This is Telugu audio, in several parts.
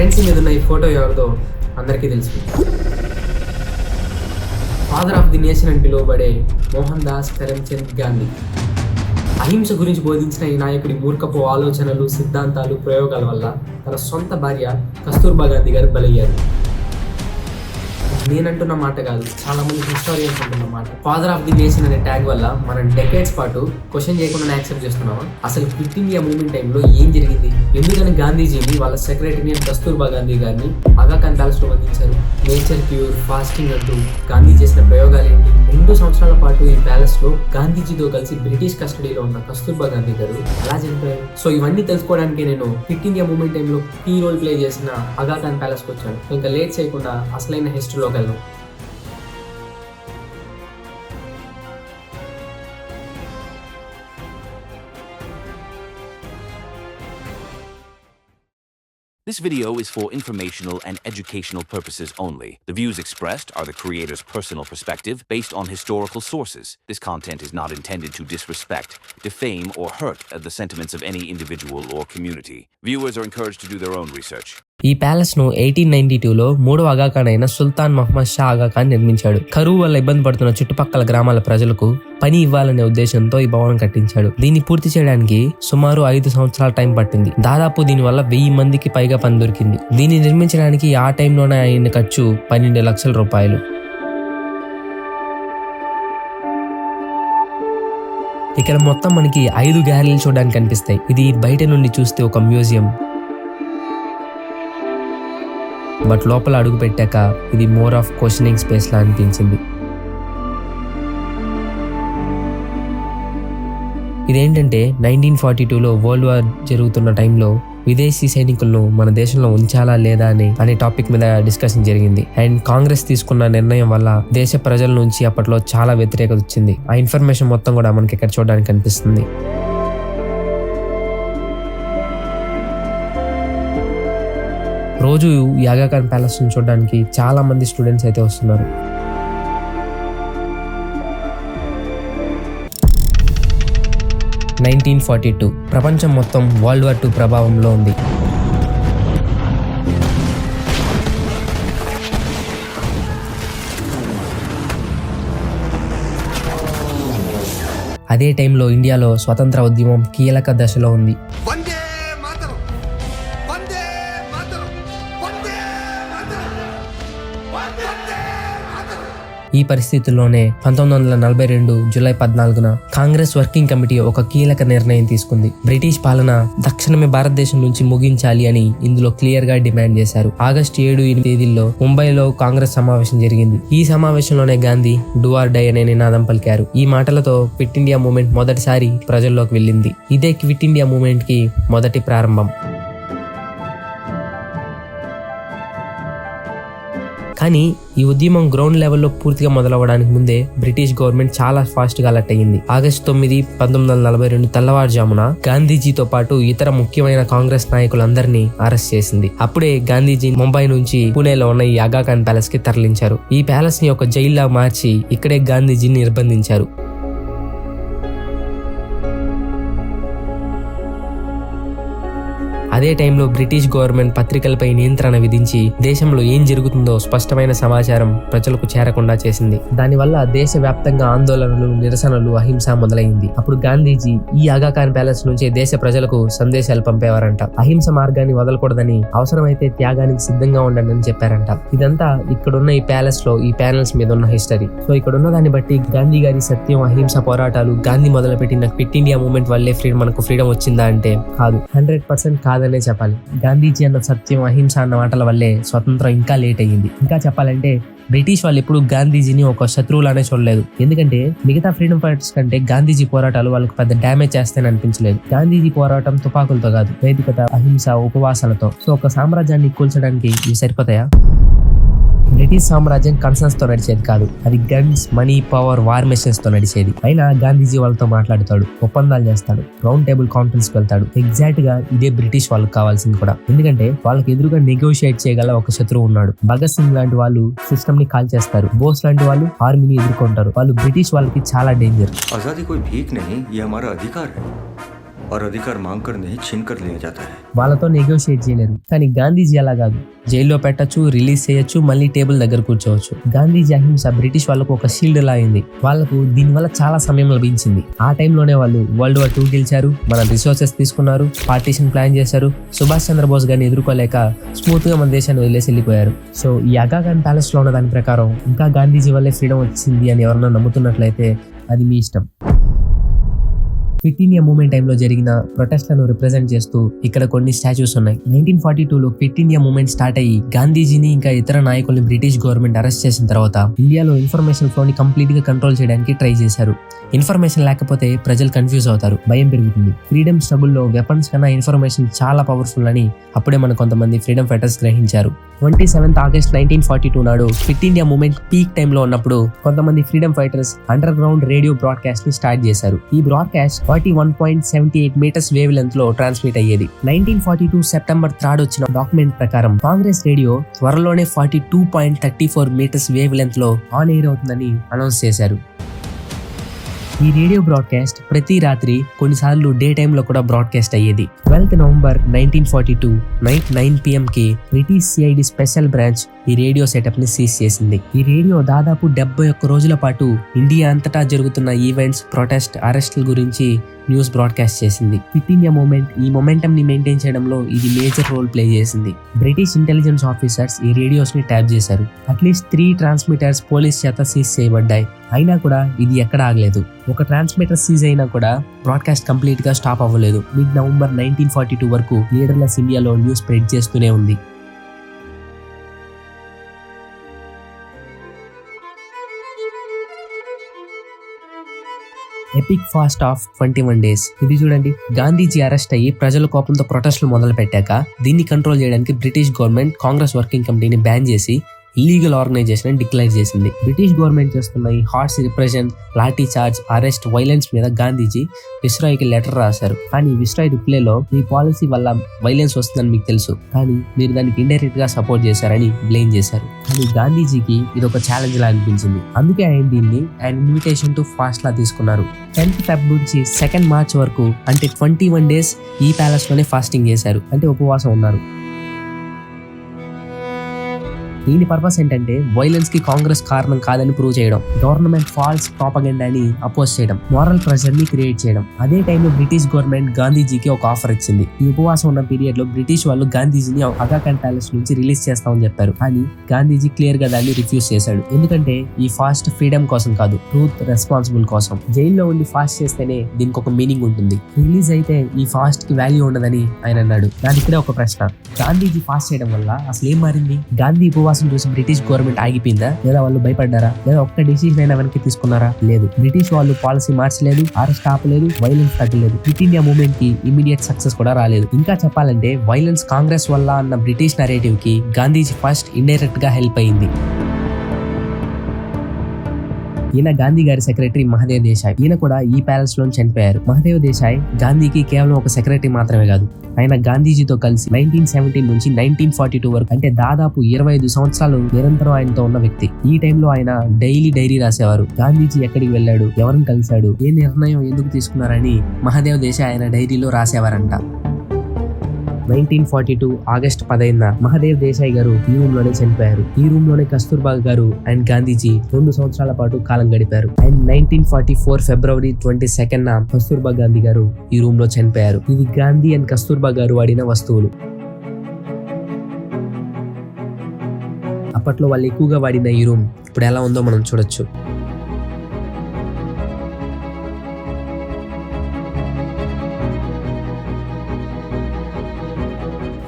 కరెన్సీ మీద ఉన్న ఈ ఫోటో ఎవరిదో అందరికీ తెలుసు. ఫాదర్ ఆఫ్ ది నేషన్ అని పిలువబడే మోహన్ దాస్ కరమ్చంద్ గాంధీ. అహింస గురించి బోధించిన ఈ నాయకుడి మూర్ఖపు ఆలోచనలు, సిద్ధాంతాలు, ప్రయోగాల వల్ల తన సొంత భార్య కస్తూర్బా గాంధీ గారు బలయ్యారు. నేనంటున్న మాట కాదు, చాలా మంది హిస్టారియన్స్ అంటున్న మాట. ఫాదర్ ఆఫ్ ది నేషన్ అనే ట్యాగ్ వల్ల మనం డెకేడ్స్ పాటు క్వశ్చన్ చేయకుండా యాక్సెప్ట్ చేస్తున్నామా? అసలు క్విట్ ఇండియా మూవ్మెంట్ టైంలో ఏం జరిగింది? ఎందుకని గాంధీజీని వాళ్ళ సెక్రటరీని కస్తూర్బా గాంధీ గారిని ఆగా ఖాన్ ప్యాలెస్ లో బంధించారు? నేచర్ క్యూర్, ఫాస్టింగ్ అంటూ గాంధీ చేసిన ప్రయోగాలు ఏంటి? 2 సంవత్సరాల పాటు ఈ ప్యాలెస్ లో గాంధీజీతో కలిసి బ్రిటిష్ కస్టడీలో ఉన్న కస్తూర్బా గాంధీ గారు ఎలా చనిపోయారు? సో ఇవన్నీ తెలుసుకోవడానికి నేను క్విట్ ఇండియా మూవ్మెంట్ టైంలో కీ రోల్ ప్లే చేసిన ఆగా ఖాన్ ప్యాలెస్ కి వచ్చాను. ఇంకా లేట్ చేయకుండా అసలైన హిస్టరీలో వెళ్దాం. This video is for informational and educational purposes only. The views expressed are the creator's personal perspective based on historical sources. This content is not intended to disrespect, defame, or hurt the sentiments of any individual or community. Viewers are encouraged to do their own research. ఈ ప్యాలెస్ ను 1892లో 3వ ఆగా ఖాన్ అయిన సుల్తాన్ మహమ్మద్ షా ఆగా ఖాన్ నిర్మించాడు. కరువు వల్ల ఇబ్బంది పడుతున్న చుట్టుపక్కల గ్రామాల ప్రజలకు పని ఇవ్వాలనే ఉద్దేశంతో ఈ భవనం కట్టించాడు. దీన్ని పూర్తి చేయడానికి సుమారు 5 సంవత్సరాల టైం పట్టింది. దాదాపు దీని వల్ల 1000 మందికి పైగా పని దొరికింది. దీన్ని నిర్మించడానికి ఆ టైంలోనే అయిన ఖర్చు 12 లక్షల రూపాయలు. ఇక్కడ మొత్తం మనకి 5 గ్యాలరీలు చూడడానికి కనిపిస్తాయి. ఇది బయట నుండి చూస్తే ఒక మ్యూజియం, బట్ లోపల అడుగు పెట్టాక ఇది మోర్ ఆఫ్ క్వశ్చనింగ్ స్పేస్ లా అనిపించింది. ఇదేంటంటే 1942లో వరల్డ్ వార్ జరుగుతున్న టైంలో విదేశీ సైనికులను మన దేశంలో ఉంచాలా లేదా అనే టాపిక్ మీద డిస్కషన్ జరిగింది. అండ్ కాంగ్రెస్ తీసుకున్న నిర్ణయం వల్ల దేశ ప్రజల నుంచి అప్పట్లో చాలా వ్యతిరేకత వచ్చింది. ఆ ఇన్ఫర్మేషన్ మొత్తం కూడా మనకి ఇక్కడ చూడడానికి కనిపిస్తుంది. రోజు ఈ ఆగా ఖాన్ ప్యాలెస్ ని చూడడానికి చాలా మంది స్టూడెంట్స్ అయితే వస్తున్నారు. ప్రపంచం మొత్తం వరల్డ్ వార్ 2 ప్రభావంలో ఉంది. అదే టైంలో ఇండియాలో స్వతంత్ర ఉద్యమం కీలక దశలో ఉంది. ఈ పరిస్థితుల్లోనే 1942 జూలై 14న కాంగ్రెస్ వర్కింగ్ కమిటీ ఒక కీలక నిర్ణయం తీసుకుంది. బ్రిటిష్ పాలన తక్షణమే భారతదేశం నుంచి ముగించాలి అని ఇందులో క్లియర్ గా డిమాండ్ చేశారు. ఆగస్టు 7-8 తేదీల్లో ముంబైలో కాంగ్రెస్ సమావేశం జరిగింది. ఈ సమావేశంలోనే గాంధీ డూ ఆర్ డై అనే నినాదం పలికారు. ఈ మాటలతో క్విట్ ఇండియా మూవ్మెంట్ మొదటిసారి ప్రజల్లోకి వెళ్ళింది. ఇదే క్విట్ ఇండియా మూవ్మెంట్ కి మొదటి ప్రారంభం. కానీ ఈ ఉద్యమం గ్రౌండ్ లెవెల్లో పూర్తిగా మొదలవడానికి ముందే బ్రిటిష్ గవర్నమెంట్ చాలా ఫాస్ట్ గా అలర్ట్ అయ్యింది. ఆగస్టు 9, 1942 తెల్లవారుజామున గాంధీజీతో పాటు ఇతర ముఖ్యమైన కాంగ్రెస్ నాయకులందరినీ అరెస్ట్ చేసింది. అప్పుడే గాంధీజీ ముంబై నుంచి పూణేలో ఉన్న ఈ ఆగా ఖాన్ ప్యాలెస్ కి తరలించారు. ఈ ప్యాలెస్ ని ఒక జైల్లా మార్చి ఇక్కడే గాంధీజీని నిర్బంధించారు. అదే టైంలో బ్రిటిష్ గవర్నమెంట్ పత్రికలపై నియంత్రణ విధించి దేశంలో ఏం జరుగుతుందో స్పష్టమైన సమాచారం ప్రజలకు చేరకుండా చేసింది. దానివల్ల దేశవ్యాప్తంగా ఆందోళనలు, నిరసనలు, అహింస మొదలైంది. అప్పుడు గాంధీజీ ఈ ఆగా ఖాన్ ప్యాలెస్ నుంచి దేశ ప్రజలకు సందేశాలు పంపేవారంట. అహింస మార్గాన్ని వదలకూడదని, అవసరమైతే త్యాగానికి సిద్ధంగా ఉండండి అని చెప్పారంట. ఇదంతా ఇక్కడున్న ఈ ప్యాలెస్ లో ఈ ప్యానెల్స్ మీద ఉన్న హిస్టరీ. సో ఇక్కడ ఉన్న దాన్ని బట్టి గాంధీ గారి సత్యం, అహింస పోరాటాలు, గాంధీ మొదలుపెట్టిన క్విట్ ఇండియా మూవ్మెంట్ వల్లే మనకు ఫ్రీడమ్ వచ్చిందా అంటే కాదు, 100% కాదని చెప్పాలి. గాంధీజీ అన్న సత్యం, అహింస అన్న మాటల వల్లే స్వతంత్రం ఇంకా లేట్ అయ్యింది. ఇంకా చెప్పాలంటే బ్రిటిష్ వాళ్ళు ఎప్పుడు గాంధీజీని ఒక శత్రువులానే చూడలేదు. ఎందుకంటే మిగతా ఫ్రీడమ్ ఫైటర్స్ కంటే గాంధీజీ పోరాటాలు వాళ్ళకు పెద్ద డ్యామేజ్ చేస్తాయని అనిపించలేదు. గాంధీజీ పోరాటం తుపాకులతో కాదు, నైతికత, అహింస, ఉపవాసాలతో. సో ఒక సామ్రాజ్యాన్ని కూల్చడానికి ఇవి సరిపోతాయా? బ్రిటిష్ సామ్రాజ్యం కన్సర్న్స్ తో నడిచేది కాదు, అది guns, money, power, war machines తో నడిచేది. అయినా గాంధీజీ వాళ్ళతో మాట్లాడతాడు, ఒప్పందాలు చేస్తాడు, రౌండ్ టేబుల్ కాన్ఫరెన్స్ కి వెళ్తాడు. ఎగ్జాక్ట్ గా ఇదే బ్రిటిష్ వాళ్ళకి కావాల్సింది కూడా. ఎందుకంటే వాళ్ళకి ఎదురుగా నెగోషియేట్ చేయగల ఒక శత్రువు ఉన్నాడు. భగత్ సింగ్ లాంటి వాళ్ళు సిస్టమ్ ని కాల్ చేస్తారు, బోస్ లాంటి వాళ్ళు ఆర్మీని ఎదుర్కొంటారు. వాళ్ళు బ్రిటిష్ వాళ్ళకి చాలా డేంజర్. ఆజాదీ కోई भीख नहीं, ये हमारा अधिकार है. और अधिकार मांगकर नहीं छीन कर लिया जाता है। వాళ్ళతో నెగోషియేట్ చేయలేరు. కానీ గాంధీజీ అలా కాదు. జైల్లో పెట్టచ్చు, రిలీజ్ చేయొచ్చు, మళ్ళీ టేబుల్ దగ్గర కూర్చోవచ్చు. గాంధీజీ అహింస బ్రిటిష్ వాళ్ళకు ఒక షీల్డ్ లా అయింది. వాళ్ళకు దీనివల్ల చాలా సమయం లభించింది. ఆ టైంలోనే వాళ్ళు వరల్డ్ వార్ 2 గెలిచారు, మన రిసోర్సెస్ తీసుకున్నారు, పార్టీషన్ ప్లాన్ చేశారు. సుభాష్ చంద్రబోస్ గారిని ఎదుర్కోలేక స్మూత్ గా మన దేశాన్ని వదిలేసి వెళ్ళిపోయారు. సో ఈ అగా ఖాన్ ప్యాలెస్ లో ఉన్న దాని ప్రకారం ఇంకా గాంధీజీ వల్లే ఫ్రీడమ్ వచ్చింది అని ఎవరన్నా నమ్ముతున్నట్లయితే అది మీ ఇష్టం. క్విట్ ఇండియా మూవ్మెంట్ టైంలో జరిగిన ప్రొటెస్ట్లను రిప్రజెంట్ చేస్తూ ఇక్కడ కొన్ని స్టాచ్యూస్ ఉన్నాయి. 1942లో క్విట్ ఇండియా మూవ్మెంట్ స్టార్ట్ అయ్యి గాంధీజీని ఇంకా ఇతర నాయకుల్ని బ్రిటిష్ గవర్నమెంట్ అరెస్ట్ చేసిన తర్వాత ఇండియాలో ఇన్ఫర్మేషన్ ఫ్లోని కంప్లీట్ గా కంట్రోల్ చేయడానికి ట్రై చేశారు. ఇన్ఫర్మేషన్ లేకపోతే ప్రజలు కన్ఫ్యూజ్ అవుతారు, భయం పెరుగుతుంది. ఫ్రీడమ్ స్ట్రగుల్లో వెపన్స్ కన్నా ఇన్ఫర్మేషన్ చాలా పవర్ఫుల్ అని అప్పుడే మన కొంతమంది ఫ్రీడమ్ ఫైటర్స్ గ్రహించారు. 27 ఆగస్ట్ 1942 నాడు క్విట్ ఇండియా మూవ్మెంట్ పీక్ టైంలో ఉన్నప్పుడు కొంతమంది freedom fighters under ground radio broadcast ని స్టార్ట్ చేశారు. ఈ బ్రాడ్కాస్ట్ 41.78 మీటర్స్ వేవ్ లెంత్ లో ట్రాన్స్మిట్ అయ్యేది. 1942 సెప్టెంబర్ 3 వచ్చిన డాక్యుమెంట్ ప్రకారం కాంగ్రెస్ రేడియో త్వరలోనే 42.34 మీటర్స్ వేవ్ లెంత్ లో ఆన్ ఎయిర్ అవుతుందని అనౌన్స్ చేశారు. ఈ రేడియో బ్రాడ్కాస్ట్ ప్రతి రాత్రి, కొన్నిసార్లు డే టైమ్ లో కూడా బ్రాడ్కాస్ట్ అయ్యేది. 12 నవంబర్ 1942 నైట్ 9 PM కి బ్రిటిష్ సిఐడి స్పెషల్ బ్రాంచ్ ఈ రేడియో సెటప్ ని సీజ్ చేసింది. ఈ రేడియో దాదాపు 71 రోజుల పాటు ఇండియా అంతటా జరుగుతున్న ఈవెంట్స్, ప్రొటెస్ట్, అరెస్టుల గురించి న్యూస్ బ్రాడ్కాస్ట్ చేసింది. క్విట్ ఇండియా మూవ్మెంట్ ఈ మొమెంటం ని మెయింటైన్ చేయడంలో ఇది మేజర్ రోల్ ప్లే చేసింది. బ్రిటిష్ ఇంటెలిజెన్స్ ఆఫీసర్స్ ఈ రేడియోస్ ని ట్యాప్ చేశారు. అట్లీస్ట్ 3 ట్రాన్స్మిటర్స్ పోలీస్ చేత సీజ్ చేయబడ్డాయి. అయినా కూడా ఇది ఎక్కడ ఆగలేదు. ఒక ట్రాన్స్మిటర్ సీజ్ అయినా కూడా బ్రాడ్కాస్ట్ కంప్లీట్ గా స్టాప్ అవ్వలేదు. మిడ్ నవంబర్ 1942 వరకు లీడర్లెస్ ఇండియాలో న్యూస్ స్ప్రెడ్ చేస్తూనే ఉంది. Epic fast of 21 days. ఇది చూడండి, గాంధీజీ అరెస్ట్ అయ్యి ప్రజల కోపంతో ప్రొటెస్టులు మొదలు పెట్టాక దీన్ని కంట్రోల్ చేయడానికి బ్రిటిష్ గవర్నమెంట్ కాంగ్రెస్ వర్కింగ్ కమిటీని బ్యాన్ చేసి ఇల్లీగల్ ఆర్గనైజేషన్ అని డిక్లేర్ చేసింది. బ్రిటిష్ గవర్నమెంట్ చేస్తున్న ఈ horse repression, lathi charge, arrest, violence మీద గాంధీజీ విస్రాయ్కి లెటర్ రాశారు. కానీ విస్రాయ్ రిప్లైలో మీ పాలసీ వల్ల వైలెన్స్ వస్తుందని మీకు తెలుసు, కానీ మీరు దానికి ఇండైరెక్ట్ గా సపోర్ట్ చేశారని బ్లేమ్ చేశారు. కానీ గాంధీజీకి ఇది ఒక ఛాలెంజ్ లా అనిపించింది. అందుకే ఆయన ఇన్విటేషన్ టు ఫాస్ట్ లా తీసుకున్నారు. 10th Feb నుంచి 2nd March వరకు అంటే 21 days ఈ ప్యాలెస్ లోనే ఫాస్టింగ్ చేశారు, అంటే ఉపవాసం ఉన్నారు. దీని పర్పస్ ఏంటంటే వైలెన్స్ కి కాంగ్రెస్ కారణం కాదని ప్రూవ్ చేయడం, గవర్నమెంట్ ఫాల్స్ ప్రాపగెండాని అపోజ్ చేయడం, మోరల్ ప్రెషర్ ని క్రియేట్ చేయడం. అదే టైంలో బ్రిటిష్ గవర్నమెంట్ గాంధీజీకి ఒక ఆఫర్ ఇచ్చింది. ఈ ఉపవాసం ఉన్న పీరియడ్ లో బ్రిటిష్ వాళ్ళు గాంధీజీని అగా ఖాన్ ప్యాలెస్ నుంచి రిలీజ్ చేస్తామని చెప్పారు. కానీ గాంధీజీ క్లియర్ గా దాన్ని రిఫ్యూజ్ చేశాడు. ఎందుకంటే ఈ ఫాస్ట్ ఫ్రీడమ్ కోసం కాదు, ట్రూత్, రెస్పాన్సిబుల్ కోసం. జైల్లో ఉండి ఫాస్ట్ చేస్తేనే దీనికి ఒక మీనింగ్ ఉంటుంది. రిలీజ్ అయితే ఈ ఫాస్ట్ కి వాల్యూ ఉండదని ఆయన అన్నాడు. దాని ఇక్కడే ఒక ప్రశ్న, గాంధీజీ ఫాస్ట్ చేయడం వల్ల అసలు ఏం మారింది? గాంధీ ఉపవాసం చూసి బ్రిటిష్ గవర్నమెంట్ ఆగిపోయిందా, లేదా వాళ్ళు భయపడ్డారా, లేదా ఒక్క డిసిజన్ అయినా వెనక్కి తీసుకున్నారా? లేదు. బ్రిటిష్ వాళ్ళు పాలసీ మార్చలేదు, అరెస్ట్ ఆపలేదు, వైలెన్స్ తగ్గలేదు. క్విట్ ఇండియా మూవ్మెంట్ కి ఇమీడియట్ సక్సెస్ కూడా రాలేదు. ఇంకా చెప్పాలంటే వైలెన్స్ కాంగ్రెస్ వల్ల అన్న బ్రిటిష్ నరేటివ్ కి గాంధీజీ ఫస్ట్ ఇండైరెక్ట్ గా హెల్ప్ అయింది. ఈయన గాంధీ గారి సెక్రటరీ మహదేవ్ దేశాయ్. ఈయన కూడా ఈ ప్యాలెస్ లో చనిపోయారు. మహదేవ్ దేశాయ్ గాంధీకి కేవలం ఒక సెక్రటరీ మాత్రమే కాదు, ఆయన గాంధీజీతో కలిసి 1917 నుంచి 1942 వరకు అంటే దాదాపు 25 సంవత్సరాలు నిరంతరం ఆయనతో ఉన్న వ్యక్తి. ఈ టైంలో ఆయన డైరీ రాసేవారు. గాంధీజీ ఎక్కడికి వెళ్ళాడు, ఎవరిని కలిశాడు, ఏ నిర్ణయం ఎందుకు తీసుకున్నారని మహదేవ్ దేశాయ్ ఆయన డైరీలో రాసేవారంట. 1942 ఆగస్ట్ 15న మహదేవ్ దేశాయ్ గారు ఈ రూమ్ లోనే చనిపోయారు. ఈ రూమ్ లోనే కస్తూర్బా గారు అండ్ గాంధీజీ 2 సంవత్సరాల పాటు కాలం గడిపారు. అండ్ 1944 ఫిబ్రవరి 22న కస్తూర్బా గాంధీ గారు ఈ రూమ్ లో చనిపోయారు. ఇది గాంధీ అండ్ కస్తూర్బా గారు వాడిన వస్తువులు. అప్పట్లో వాళ్ళు ఎక్కువగా వాడిన ఈ రూమ్ ఇప్పుడు ఎలా ఉందో మనం చూడొచ్చు.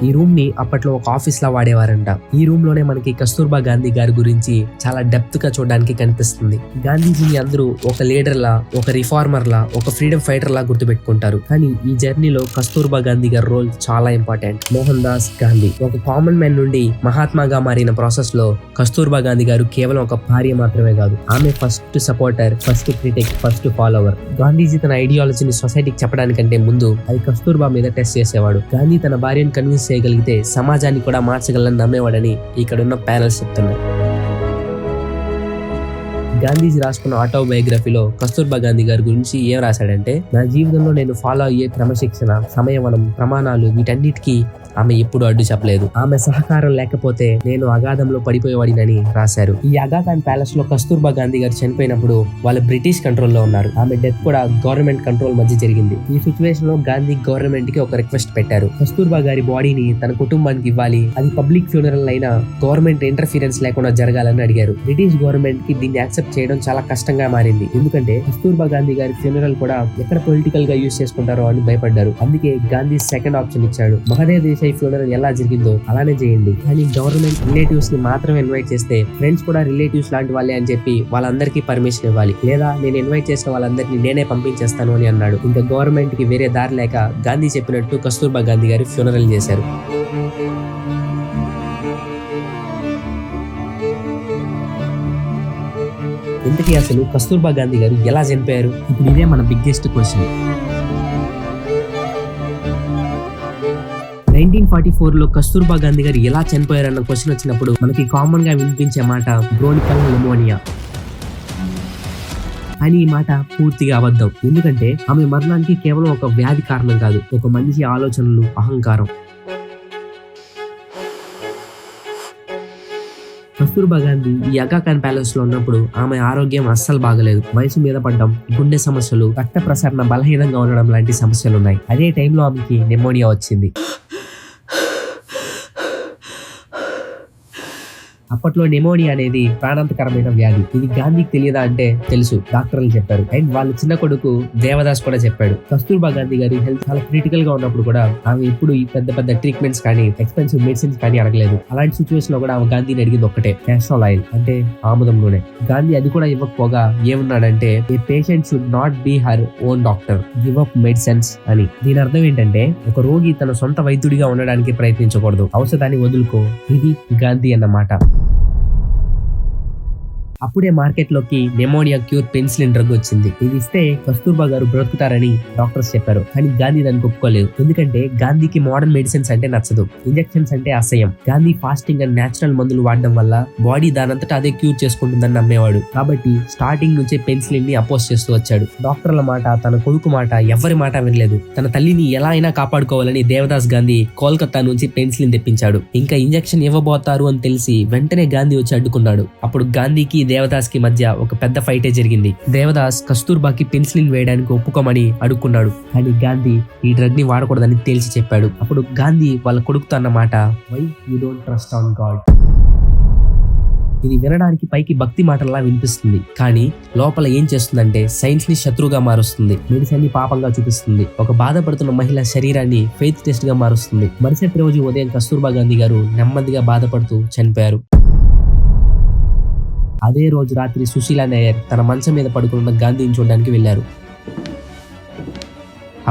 ఈ రూమ్ ని అప్పట్లో ఒక ఆఫీస్ లా వాడేవారంట. ఈ రూమ్ లోనే మనకి కస్తూర్బా గాంధీ గారి గురించి చాలా డెప్త్ గా చూడడానికి కనిపిస్తుంది. గాంధీజీని అందరూ ఒక లీడర్ లా, ఒక రిఫార్మర్ లా, ఒక ఫ్రీడమ్ ఫైటర్ లా గుర్తుపెట్టుకుంటారు. కానీ ఈ జర్నీలో కస్తూర్బా గాంధీ గారి రోల్ చాలా ఇంపార్టెంట్. మోహన్ దాస్ గాంధీ ఒక కామన్ మ్యాన్ నుండి మహాత్మాగా మారిన ప్రాసెస్ లో కస్తూర్బా గాంధీ గారు కేవలం ఒక భార్య మాత్రమే కాదు, ఆమె first supporter, first critic, first follower. Gandhiji తన ఐడియాలజీని సొసైటీకి చెప్పడానికంటే ముందు అది కస్తూర్బా మీద టెస్ట్ చేసేవాడు. గాంధీ తన భార్యను కన్విన్స్ చేయగలిగితే సమాజాన్ని కూడా మార్చగలని నమ్మేవాడని ఇక్కడున్న ప్యానల్స్ చెప్తున్నారు. గాంధీజీ రాసుకున్న ఆటోబయోగ్రఫీలో కస్తూర్బా గాంధీ గారి గురించి ఏం రాశాడంటే, నా జీవితంలో నేను ఫాలో అయ్యే క్రమశిక్షణ, సంయమనం, ప్రమాణాలు వీటన్నిటికీ ఆమె ఎప్పుడు అడ్డు చెప్పలేదు. ఆమె సహకారం లేకపోతే నేను అగాధంలో పడిపోయేవాడినని రాశారు. ఈ అగా ఖాన్ ప్యాలెస్ లో కస్తూర్బా గాంధీ గారు చనిపోయినప్పుడు వాళ్ళు బ్రిటిష్ కంట్రోల్లో ఉన్నారు. ఆమె డెత్ కూడా గవర్నమెంట్ కంట్రోల్ మధ్య జరిగింది. ఈ సిచ్యువేషన్ లో గాంధీ గవర్నమెంట్ కి ఒక రిక్వెస్ట్ పెట్టారు. కస్తూర్బా గారి బాడీని తన కుటుంబానికి ఇవ్వాలి, అది పబ్లిక్ ఫ్యూనరల్ అయినా గవర్నమెంట్ ఇంటర్ఫీరెన్స్ లేకుండా జరగాలని అడిగారు. బ్రిటిష్ గవర్నమెంట్ కి దీన్ని యాక్సెప్ట్ చేయడం చాలా కష్టంగా మారింది. ఎందుకంటే కస్తూర్బా గాంధీ గారి ఫ్యూనరల్ కూడా ఎక్కడ పొలిటికల్ గా యూజ్ చేసుకుంటారో అని భయపడ్డారు. అందుకే గాంధీ సెకండ్ ఆప్షన్ ఇచ్చాడు. మహదేవ్ దేశాయ్ ఫ్యూనరల్ ఎలా జరిగిందో అలానే చేయండి, కానీ గవర్నమెంట్ రిలేటివ్స్ ని మాత్రమే ఇన్వైట్ చేస్తే ఫ్రెండ్స్ కూడా రిలేటివ్స్ లాంటి వాళ్ళే అని చెప్పి వాళ్ళందరికీ పర్మిషన్ ఇవ్వాలి, లేదా నేను ఇన్వైట్ చేసిన వాళ్ళందరినీ నేనే పంపించేస్తాను అని అన్నాడు. ఇంకా గవర్నమెంట్ కి వేరే దారి లేక గాంధీ చెప్పినట్టు కస్తూర్బా గాంధీ గారి ఫ్యూనరల్ చేశారు. ఇంతకీ అసలు కస్తూర్బా గాంధీ గారు ఎలా చనిపోయారు? ఇప్పుడు ఇదే మన బిగ్గెస్ట్ క్వశ్చన్. 1944లో కస్తూర్బా గాంధీ గారు ఎలా చనిపోయారన్న క్వశ్చన్ వచ్చినప్పుడు మనకి కామన్ గా వినిపించే మాట బ్రోనికల్ న్యూమోనియా. కానీ ఈ మాట పూర్తిగా అబద్ధం. ఎందుకంటే ఆమె మరణానికి కేవలం ఒక వ్యాధి కారణం కాదు, ఒక మనిషి ఆలోచనలు, అహంకారం. కస్తూర్బా గాంధీ ఈ అగా ఖాన్ ప్యాలెస్ లో ఉన్నప్పుడు ఆమె ఆరోగ్యం అస్సలు బాగలేదు. వయసు మీద పడ్డం, గుండె సమస్యలు, రక్త ప్రసరణ బలహీనంగా ఉండడం లాంటి సమస్యలు ఉన్నాయి. అదే టైంలో ఆమెకి నిమోనియా వచ్చింది. అప్పట్లో నిమోనియా అనేది ప్రాణాంతకరమైన వ్యాధి. ఇది గాంధీకి తెలియదా అంటే తెలుసు, డాక్టర్లు చెప్పారు. అండ్ వాళ్ళ చిన్న కొడుకు దేవదాస్ కూడా చెప్పాడు. కస్తూర్బా గాంధీ గారి హెల్త్ చాలా క్రిటికల్ గా ఉన్నప్పుడు కూడా ఆమె ఎప్పుడు ఈ పెద్ద పెద్ద ట్రీట్మెంట్స్ కానీ ఎక్స్పెన్సివ్ మెడిసిన్స్ కానీ అడగలేదు. అలాంటి సిచ్యువేషన్ లో కూడా ఆమె గాంధీని అడిగింది ఒక్కటే, క్యాస్ట్రాల్ ఆయిల్ అంటే ఆముదం నూనె. గాంధీ అది కూడా ఇవ్వకపోగా ఏమన్నాడంటే, a patient should not be her own doctor, give up medicines అని. దీని అర్థం ఏంటంటే ఒక రోగి తన సొంత వైద్యుడిగా ఉండడానికి ప్రయత్నించకూడదు, ఔషధాన్ని వదులుకో. ఇది గాంధీ అన్నమాట. అప్పుడే మార్కెట్ లోకి నిమోనియా క్యూర్ పెన్సిలిన్ డ్రగ్ వచ్చింది. ఇది ఇస్తే కస్తూర్బా గారు బ్రతుకుతారని డాక్టర్స్ చెప్పారు. కానీ గాంధీ దానికి ఒప్పుకోలేదు. ఎందుకంటే గాంధీకి మోడర్న్ మెడిసిన్స్ అంటే నచ్చదు, ఇంజెక్షన్స్ అంటే అసహ్యం. గాంధీ ఫాస్టింగ్ అండ్ నేచురల్ మందులు వాడడం వల్ల బాడీ దానంతటా అదే క్యూర్ చేసుకుంటుందని నమ్మేవాడు. కాబట్టి స్టార్టింగ్ నుంచే పెన్సిలిన్ ని అపోజ్ చేస్తూ వచ్చాడు. డాక్టర్ల మాట, తన కొడుకు మాట, ఎవరి మాట వినలేదు. తన తల్లిని ఎలా అయినా కాపాడుకోవాలని దేవదాస్ గాంధీ కోల్కతా నుంచి పెన్సిలిన్ తెప్పించాడు. ఇంకా ఇంజెక్షన్ ఇవ్వబోతారు అని తెలిసి వెంటనే గాంధీ వచ్చి అడ్డుకున్నాడు. అప్పుడు గాంధీకి దేవదాస్ కి మధ్య ఒక పెద్ద ఫైటే జరిగింది. దేవదాస్ కస్తూర్బాకి పెన్సిలిన్ వేయడానికి ఒప్పుకోమని అడుక్కున్నాడు. కానీ గాంధీ ఈ డ్రగ్ ని వాడకూడదని తేల్చి చెప్పాడు. అప్పుడు గాంధీ వాళ్ళ కొడుకుతో అన్నమాట, why you don't trust on God. ఇది వినడానికి పైకి భక్తి మాటల్లా వినిపిస్తుంది, కానీ లోపల ఏం చేస్తుందంటే సైన్స్ ని శత్రువుగా మారుస్తుంది, మెడిసిన్ ని పాపంగా చూపిస్తుంది, ఒక బాధపడుతున్న మహిళ శరీరాన్ని ఫెయిత్ టెస్ట్ గా మారుస్తుంది. మరుసటి రోజు ఉదయం కస్తూర్బా గాంధీ గారు నెమ్మదిగా బాధపడుతూ చనిపోయారు. అదే రోజు రాత్రి సుశీలా నాయర్ తన మంచం మీద పడుకున్న గాంధీని చూడడానికి వెళ్లారు.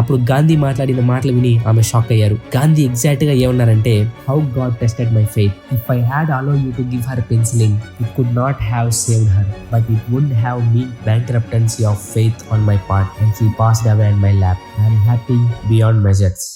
అప్పుడు గాంధీ మాట్లాడిన మాటలు విని ఆమె షాక్ అయ్యారు. గాంధీ ఎగ్జాక్ట్ గా ఏమన్నారంటే, how God tested my faith. If I had allow you to give her penicillin, it could not have saved her, but it would have mean bankruptcy of faith on my part, and she passed away in my lap. I'm happy beyond measures.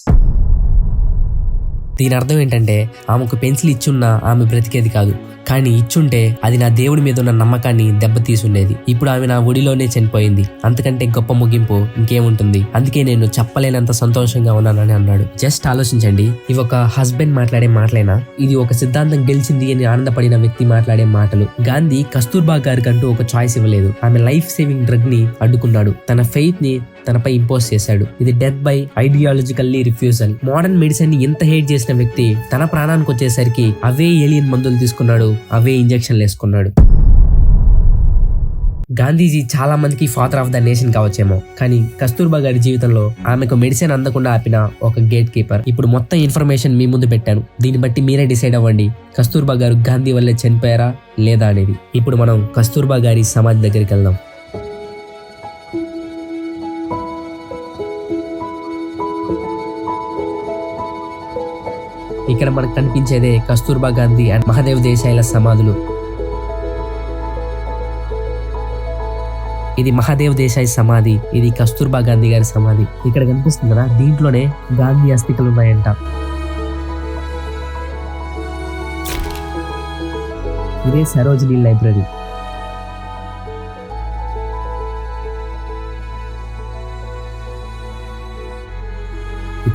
దీని అర్థం ఏంటంటే ఆమెకు పెన్సిల్ ఇచ్చున్నా ఆమె బ్రతికేది కాదు, కానీ ఇచ్చుంటే అది నా దేవుడి మీద ఉన్న నమ్మకాన్ని దెబ్బతీసుండేది. ఇప్పుడు ఆమె నా ఒడిలోనే చనిపోయింది, అంతకంటే గొప్ప ముగింపు ఇంకేముంటుంది. అందుకే నేను చెప్పలేనంత సంతోషంగా ఉన్నానని అన్నాడు. జస్ట్ ఆలోచించండి, ఇవి ఒక హస్బెండ్ మాట్లాడే మాటలేనా? ఇది ఒక సిద్ధాంతం గెలిచింది అని ఆనందపడిన వ్యక్తి మాట్లాడే మాటలు. గాంధీ కస్తూర్బా గారికంటూ ఒక చాయిస్ ఇవ్వలేదు. ఆమె లైఫ్ సేవింగ్ డ్రగ్ ని అడ్డుకున్నాడు, తన ఫెయిత్ ని తనపై ఇంపోజ్ చేశాడు. ఇది death by ideologically refusal. Modern medicine ని ఎంత హేట్ చేసిన వ్యక్తి తన ప్రాణానికి వచ్చేసరికి అవే ఏలియన్ మందులు తీసుకున్నాడు, అవే ఇంజెక్షన్లు వేసుకున్నాడు. గాంధీజీ చాలా మందికి ఫాదర్ ఆఫ్ ద నేషన్ కావచ్చేమో, కానీ కస్తూర్బా గారి జీవితంలో ఆమెకు మెడిసిన్ అందకుండా ఆపిన ఒక గేట్ కీపర్. ఇప్పుడు మొత్తం ఇన్ఫర్మేషన్ మీ ముందు పెట్టాను, దీన్ని బట్టి మీరే డిసైడ్ అవ్వండి కస్తూర్బా గారు గాంధీ వల్లే చనిపోయారా లేదా అనేది. ఇప్పుడు మనం కస్తూర్బా గారి సమాధి దగ్గరికి వెళ్దాం. ఇక్కడ మనకు కనిపించేదే కస్తూర్బా గాంధీ అండ్ మహదేవ్ దేశాయ్ల సమాధులు. ఇది మహాదేవ్ దేశాయ్ సమాధి, ఇది కస్తూర్బా గాంధీ గారి సమాధి. ఇక్కడ కనిపిస్తుంది కదా, దీంట్లోనే గాంధీ అస్థికలు ఉన్నాయంట. ఇదే సరోజినీ లైబ్రరీ.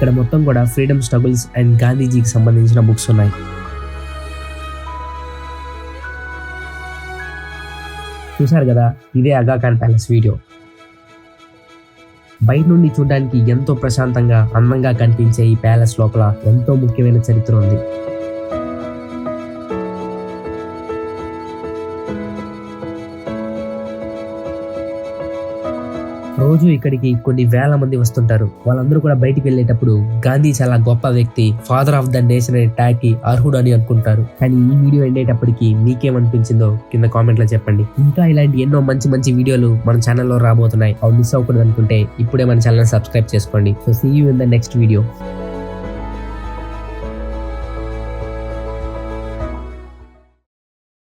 ఇక్కడ మొత్తం కూడా ఫ్రీడమ్ స్ట్రగుల్స్ అండ్ గాంధీజీకి సంబంధించిన బుక్స్ ఉన్నాయి. చూసారు కదా, ఇదే ఆగా ఖాన్ ప్యాలెస్ వీడియో. బయట నుండి చూడడానికి ఎంతో ప్రశాంతంగా అందంగా కనిపించే ఈ ప్యాలెస్ లోపల ఎంతో ముఖ్యమైన చరిత్ర ఉంది. రోజు ఇక్కడికి కొన్ని వేల మంది వస్తుంటారు. వాళ్ళందరూ కూడా బయటికి వెళ్ళేటప్పుడు గాంధీ చాలా గొప్ప వ్యక్తి, ఫాదర్ ఆఫ్ ద నేషన్ అనే ట్యాగ్ కి అర్హుడు అని అనుకుంటారు. కానీ ఈ వీడియో ఎండేటప్పటికి మీకేమనిపించిందో కింద కామెంట్ లో చెప్పండి. ఇంకా ఇలాంటి ఎన్నో మంచి మంచి వీడియోలు మన ఛానల్లో రాబోతున్నాయి. అవి మిస్ అవ్వకూడదు అనుకుంటే ఇప్పుడే మన ఛానల్ సబ్స్క్రైబ్ చేసుకోండి. So see you in the next video.